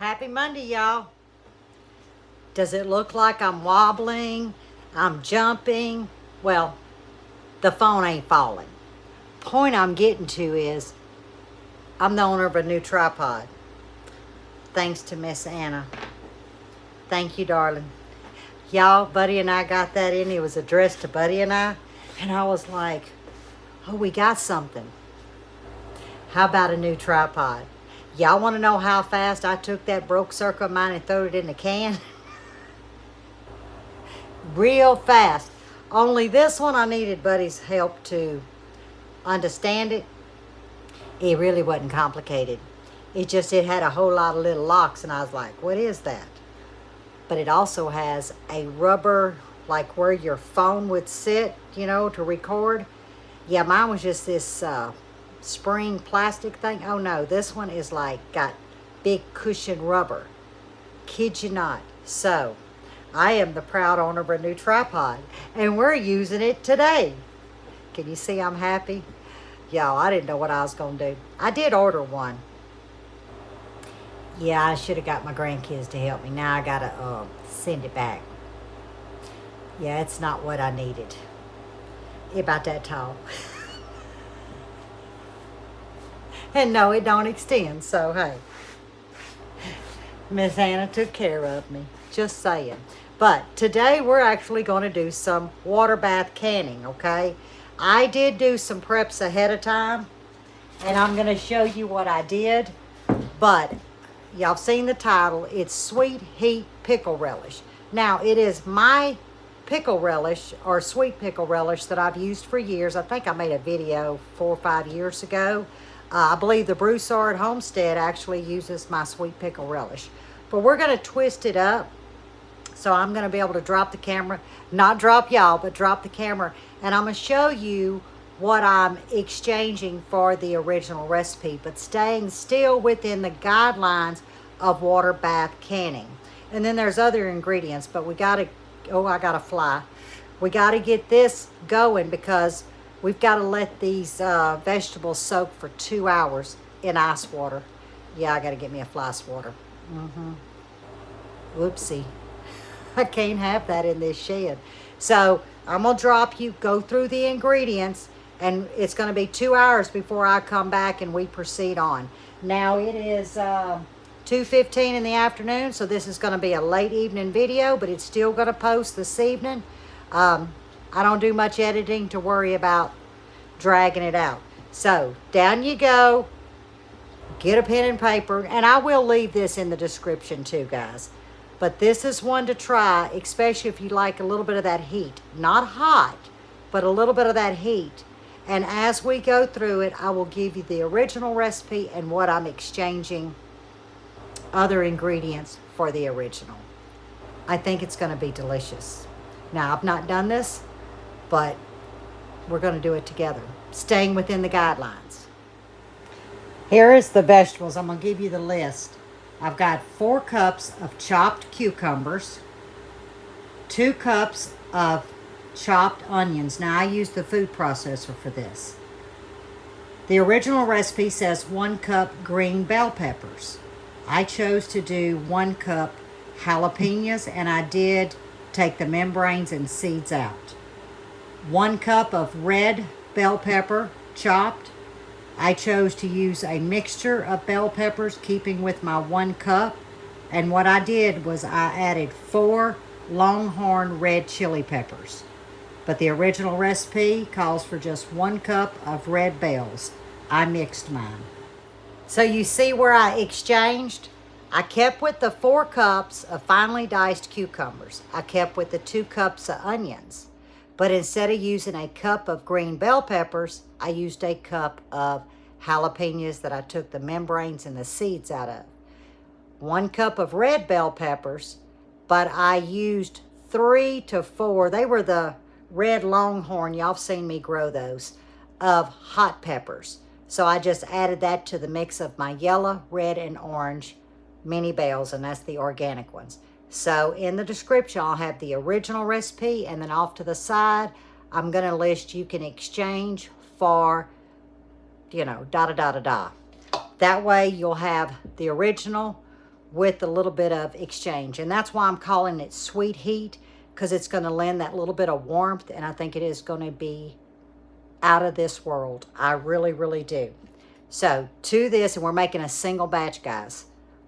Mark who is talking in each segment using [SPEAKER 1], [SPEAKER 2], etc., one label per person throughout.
[SPEAKER 1] Happy Monday, y'all. Does it look like I'm wobbling? I'm jumping? Well, the phone ain't falling. Point I'm getting to is I'm the owner of a new tripod. Thanks to Miss Anna. Thank you, darling. Y'all, Buddy and I got that in. It was addressed to Buddy and I. And I was like, oh, we got something. How about a new tripod? Y'all want to know how fast I took that broke circle of mine and threw it in the can? Real fast. Only this one I needed Buddy's help to understand it. It really wasn't complicated. It had a whole lot of little locks, and I was like, what is that? But it also has a rubber, like where your phone would sit, to record. Yeah, mine was just this spring plastic thing. Oh no, this one is got big cushion rubber. Kid you not. So, I am the proud owner of a new tripod, and we're using it today. Can you see I'm happy? Y'all, I didn't know what I was going to do. I did order one. Yeah, I should have got my grandkids to help me. Now I got to send it back. Yeah, it's not what I needed. About that tall. And no, it don't extend, so hey. Miss Anna took care of me. Just saying. But today we're actually going to do some water bath canning, okay? I did do some preps ahead of time, and I'm going to show you what I did. But y'all seen the title. It's Sweet Heat Pickle Relish. Now, it is my pickle relish, or sweet pickle relish, that I've used for years. I think I made a video 4 or 5 years ago. I believe the Broussard Homestead actually uses my sweet pickle relish. But we're going to twist it up. So I'm going to be able to drop the camera. Not drop y'all, but drop the camera. And I'm going to show you what I'm exchanging for the original recipe, but staying still within the guidelines of water bath canning. And then there's other ingredients, but we got to, oh, I got to fly. We got to get this going because we've got to let these vegetables soak for 2 hours in ice water. Yeah, I got to get me a fly swatter. Whoopsie. I can't have that in this shed. So I'm going to drop you, go through the ingredients, and it's going to be 2 hours before I come back and we proceed on. Now it is 2:15 in the afternoon, so this is going to be a late evening video, but it's still going to post this evening. I don't do much editing to worry about dragging it out. So down you go. Get a pen and paper, and I will leave this in the description too, guys. But this is one to try, especially if you like a little bit of that heat. Not hot, but a little bit of that heat. And as we go through it, I will give you the original recipe and what I'm exchanging other ingredients for the original. I think it's going to be delicious. Now, I've not done this, but we're going to do it together, staying within the guidelines. Here is the vegetables. I'm going to give you the list. I've got 4 cups of chopped cucumbers, 2 cups of chopped onions. Now, I use the food processor for this. The original recipe says 1 cup green bell peppers. I chose to do 1 cup jalapeños, and I did take the membranes and seeds out. 1 cup of red bell pepper chopped. I chose to use a mixture of bell peppers, keeping with my 1 cup. And what I did was I added 4 Longhorn red chili peppers. But the original recipe calls for just 1 cup of red bells. I mixed mine. So you see where I exchanged? I kept with the 4 cups of finely diced cucumbers. I kept with the 2 cups of onions. But instead of using a cup of green bell peppers, I used a cup of jalapeños that I took the membranes and the seeds out of. 1 cup of red bell peppers, but I used 3 to 4. They were the red Longhorn, y'all have seen me grow those, of hot peppers. So I just added that to the mix of my yellow, red, and orange mini bells, and that's the organic ones. So in the description, I'll have the original recipe, and then off to the side, I'm going to list you can exchange for, da-da-da-da-da. That way, you'll have the original with a little bit of exchange. And that's why I'm calling it sweet heat, because it's going to lend that little bit of warmth, and I think it is going to be out of this world. I really, really do. So to this, and we're making a single batch, guys.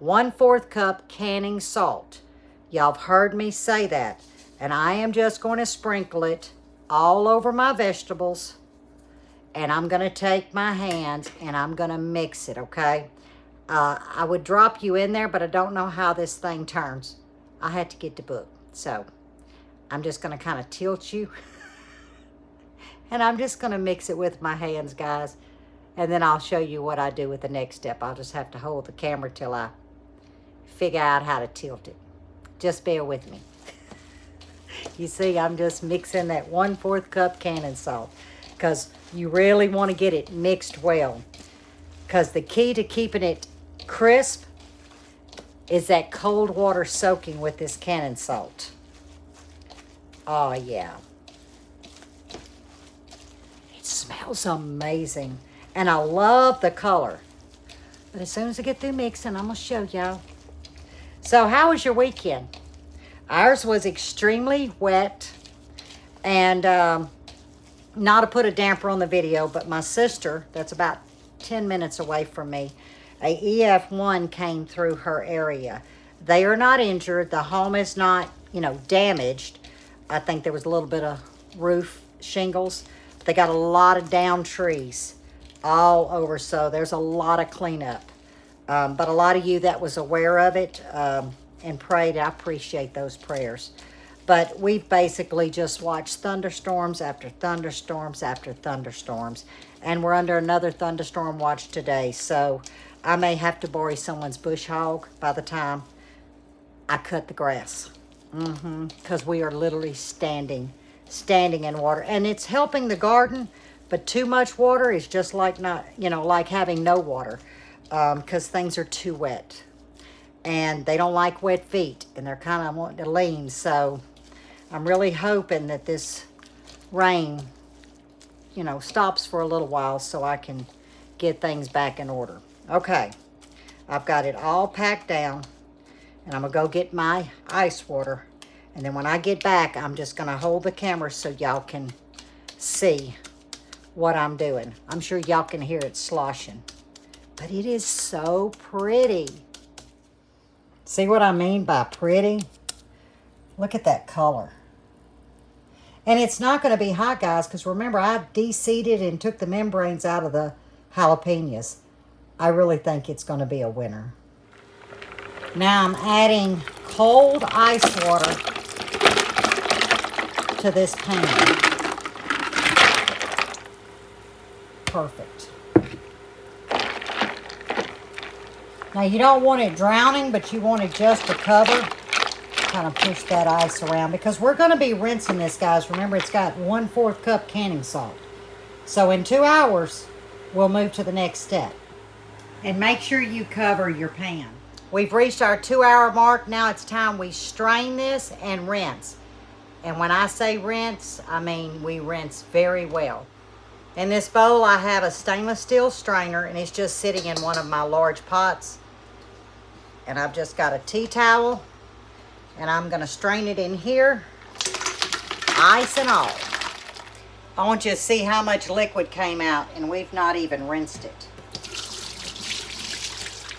[SPEAKER 1] 1/4 cup canning salt. Y'all have heard me say that. And I am just going to sprinkle it all over my vegetables. And I'm going to take my hands and I'm going to mix it, okay? I would drop you in there, but I don't know how this thing turns. I had to get the book. So I'm just going to kind of tilt you. And I'm just going to mix it with my hands, guys. And then I'll show you what I do with the next step. I'll just have to hold the camera till I figure out how to tilt it. Just bear with me. You see, I'm just mixing that 1/4 cup canning salt, because you really want to get it mixed well. Because the key to keeping it crisp is that cold water soaking with this canning salt. Oh, yeah. It smells amazing. And I love the color. But as soon as I get through mixing, I'm going to show y'all. So how was your weekend? Ours was extremely wet. And not to put a damper on the video, but my sister, that's about 10 minutes away from me, a EF1 came through her area. They are not injured. The home is not, damaged. I think there was a little bit of roof shingles. They got a lot of down trees all over, so there's a lot of cleanup. But a lot of you that was aware of it and prayed, I appreciate those prayers. But we've basically just watched thunderstorms after thunderstorms after thunderstorms. And we're under another thunderstorm watch today. So I may have to borrow someone's bush hog by the time I cut the grass. Because we are literally standing in water. And it's helping the garden, but too much water is just like not, like having no water. Because things are too wet. And they don't like wet feet. And they're kind of wanting to lean. So I'm really hoping that this rain, stops for a little while so I can get things back in order. Okay. I've got it all packed down. And I'm going to go get my ice water. And then when I get back, I'm just going to hold the camera so y'all can see what I'm doing. I'm sure y'all can hear it sloshing. But it is so pretty. See what I mean by pretty? Look at that color. And it's not going to be hot, guys, because remember, I de-seeded and took the membranes out of the jalapenos. I really think it's going to be a winner. Now I'm adding cold ice water to this pan. Perfect. Now you don't want it drowning, but you want it just to cover. Kind of push that ice around because we're going to be rinsing this, guys. Remember, it's got 1/4 cup canning salt. So in 2 hours, we'll move to the next step. And make sure you cover your pan. We've reached our 2-hour mark. Now it's time we strain this and rinse. And when I say rinse, I mean we rinse very well. In this bowl, I have a stainless steel strainer, and it's just sitting in one of my large pots. And I've just got a tea towel, and I'm going to strain it in here, ice and all. I want you to see how much liquid came out, and we've not even rinsed it.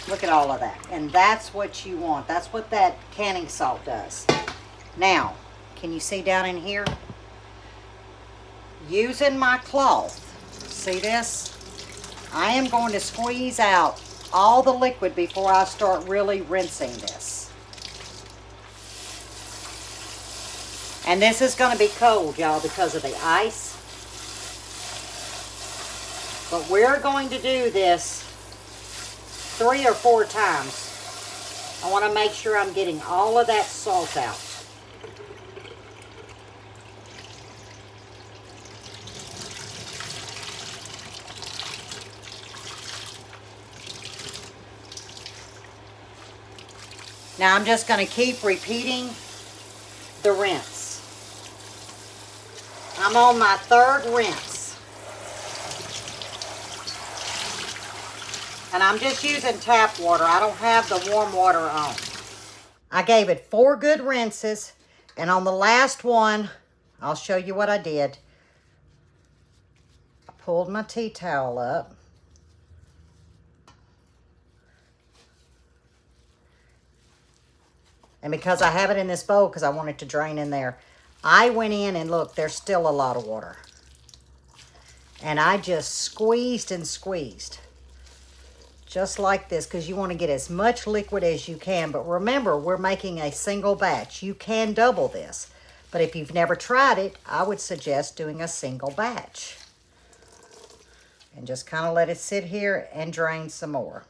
[SPEAKER 1] Look at all of that. And that's what you want. That's what that canning salt does. Now, can you see down in here? Using my cloth, see this? I am going to squeeze out all the liquid before I start really rinsing this. And this is going to be cold, y'all, because of the ice. But we're going to do this 3 or 4 times. I want to make sure I'm getting all of that salt out. Now I'm just going to keep repeating the rinse. I'm on my 3rd rinse. And I'm just using tap water. I don't have the warm water on. I gave it 4 good rinses. And on the last one, I'll show you what I did. I pulled my tea towel up. And because I have it in this bowl, because I want it to drain in there, I went in and look, there's still a lot of water. And I just squeezed and squeezed. Just like this, because you want to get as much liquid as you can. But remember, we're making a single batch. You can double this. But if you've never tried it, I would suggest doing a single batch. And just kind of let it sit here and drain some more.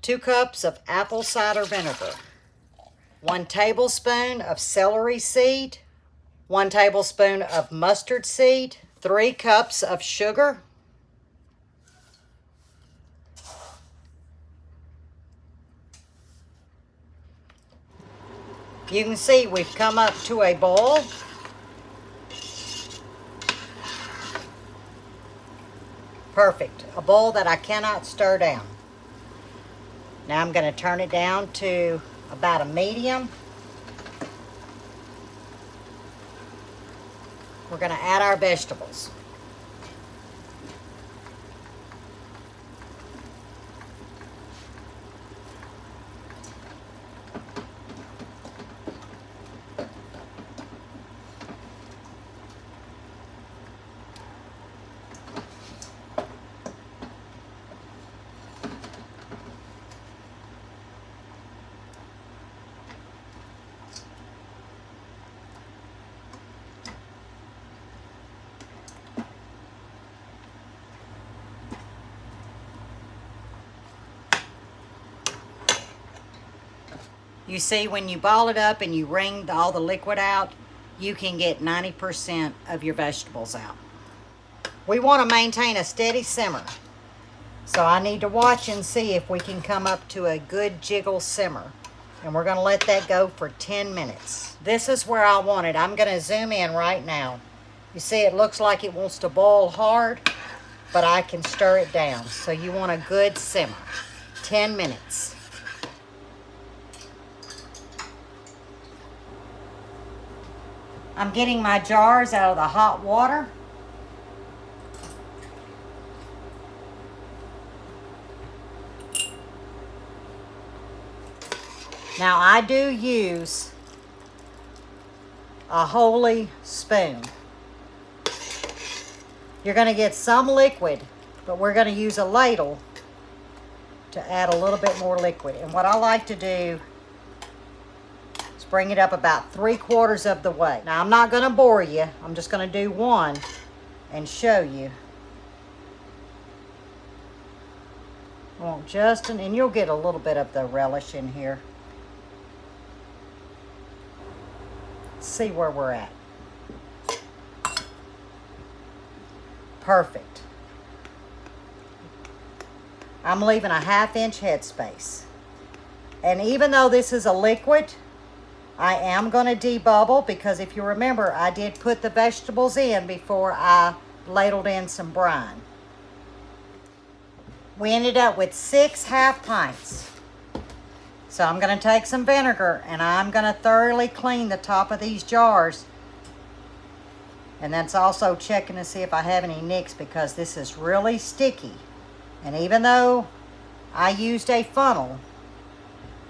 [SPEAKER 1] 2 cups of apple cider vinegar. 1 tablespoon of celery seed. 1 tablespoon of mustard seed. 3 cups of sugar. You can see we've come up to a boil. Perfect. A boil that I cannot stir down. Now I'm going to turn it down to about a medium. We're going to add our vegetables. You see, when you ball it up and you wring all the liquid out, you can get 90% of your vegetables out. We want to maintain a steady simmer. So I need to watch and see if we can come up to a good jiggle simmer. And we're going to let that go for 10 minutes. This is where I want it. I'm going to zoom in right now. You see, it looks like it wants to boil hard, but I can stir it down. So you want a good simmer. 10 minutes. I'm getting my jars out of the hot water. Now I do use a holy spoon. You're going to get some liquid, but we're going to use a ladle to add a little bit more liquid. And what I like to do, bring it up about 3/4 of the way. Now, I'm not going to bore you. I'm just going to do one and show you. I want just and you'll get a little bit of the relish in here. Let's see where we're at. Perfect. I'm leaving a 1/2 inch headspace. And even though this is a liquid, I am going to debubble because if you remember, I did put the vegetables in before I ladled in some brine. We ended up with 6 half pints. So I'm going to take some vinegar and I'm going to thoroughly clean the top of these jars. And that's also checking to see if I have any nicks because this is really sticky. And even though I used a funnel,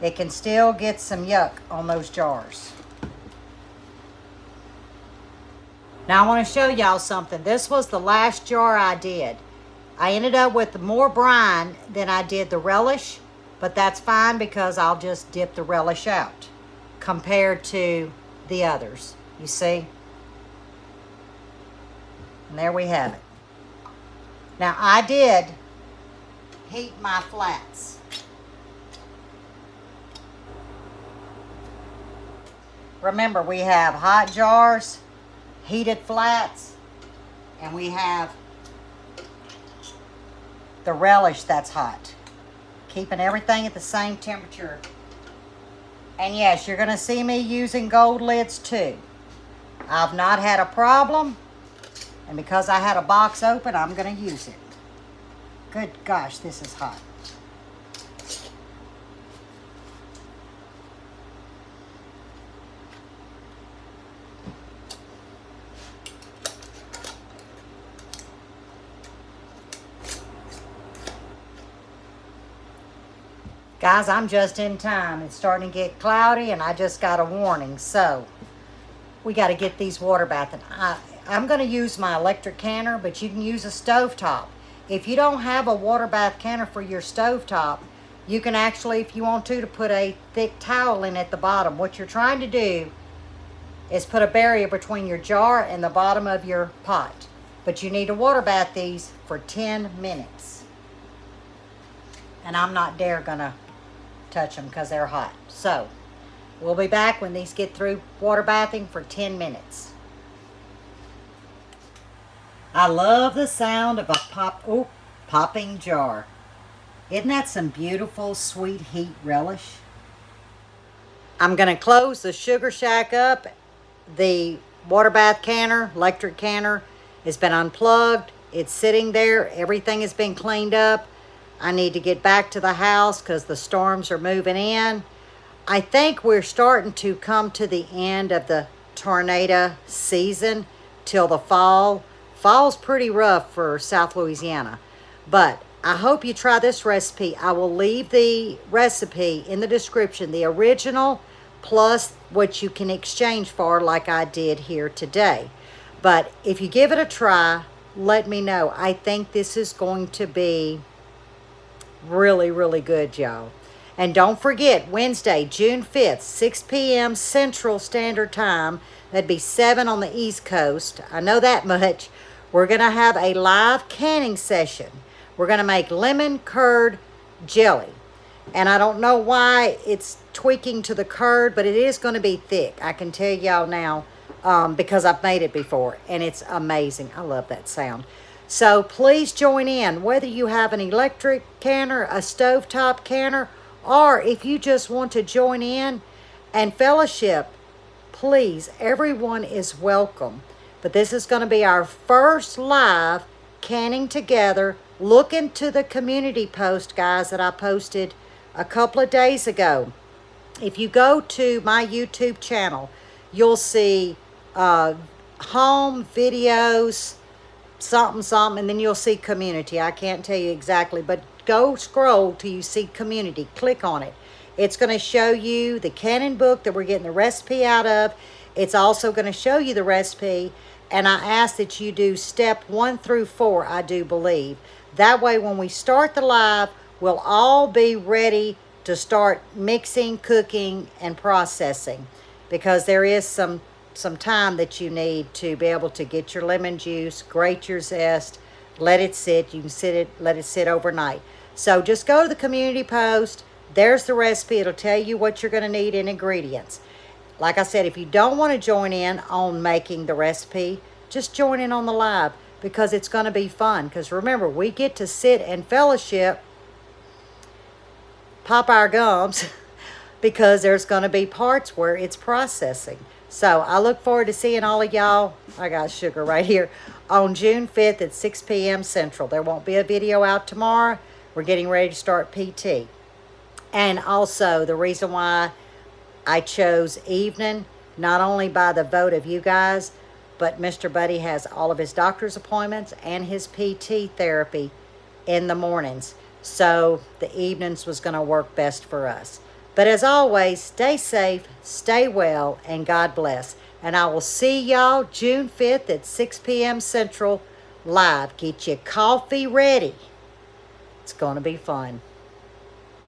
[SPEAKER 1] it can still get some yuck on those jars. Now I want to show y'all something. This was the last jar I did. I ended up with more brine than I did the relish, but that's fine because I'll just dip the relish out compared to the others. You see? And there we have it. Now I did heat my flats. Remember, we have hot jars, heated flats, and we have the relish that's hot. Keeping everything at the same temperature. And yes, you're going to see me using gold lids too. I've not had a problem, and because I had a box open, I'm going to use it. Good gosh, this is hot. Guys, I'm just in time. It's starting to get cloudy and I just got a warning. So, we got to get these water bathing. I'm going to use my electric canner, but you can use a stovetop. If you don't have a water bath canner for your stovetop, you can actually, if you want to put a thick towel in at the bottom. What you're trying to do is put a barrier between your jar and the bottom of your pot. But you need to water bath these for 10 minutes. And I'm not dare gonna touch them because they're hot. So, we'll be back when these get through water bathing for 10 minutes. I love the sound of a popping jar. Isn't that some beautiful sweet heat relish? I'm going to close the Sugar Shack up. The water bath canner, electric canner, has been unplugged. It's sitting there. Everything has been cleaned up. I need to get back to the house because the storms are moving in. I think we're starting to come to the end of the tornado season till the fall. Fall's pretty rough for South Louisiana, but I hope you try this recipe. I will leave the recipe in the description, the original plus what you can exchange for like I did here today. But if you give it a try, let me know. I think this is going to be really, really good, y'all. And don't forget, Wednesday, June 5th, 6 p.m. Central Standard Time. That'd be 7 on the East Coast. I know that much. We're going to have a live canning session. We're going to make lemon curd jelly. And I don't know why it's tweaking to the curd, but it is going to be thick. I can tell y'all now because I've made it before. And it's amazing. I love that sound. So please join in, whether you have an electric canner, a stovetop canner, or if you just want to join in and fellowship, please, everyone is welcome. But this is going to be our first live canning together. Look into the community post, guys, that I posted a couple of days ago. If you go to my YouTube channel, you'll see home videos, something, and then you'll see community. I can't tell you exactly, but go scroll till you see community. Click on it. It's going to show you the canning book that we're getting the recipe out of. It's also going to show you the recipe, and I ask that you do step 1 through 4, I do believe. That way, when we start the live, we'll all be ready to start mixing, cooking, and processing, because there is some time that you need to be able to get your lemon juice, grate your zest, let it sit. You can let it sit overnight. So just go to the community post. There's the recipe. It'll tell you what you're going to need in ingredients. Like I said, if you don't want to join in on making the recipe, just join in on the live, because it's going to be fun. Because remember, we get to sit and fellowship, pop our gums, because there's going to be parts where it's processing. So I look forward to seeing all of y'all. I got sugar right here on June 5th at 6 p.m. Central. There won't be a video out tomorrow. We're getting ready to start PT. And also, the reason why I chose evening, not only by the vote of you guys, but Mr. Buddy has all of his doctor's appointments and his PT therapy in the mornings. So the evenings was going to work best for us. But as always, stay safe, stay well, and God bless. And I will see y'all June 5th at 6 p.m. Central live. Get your coffee ready. It's going to be fun.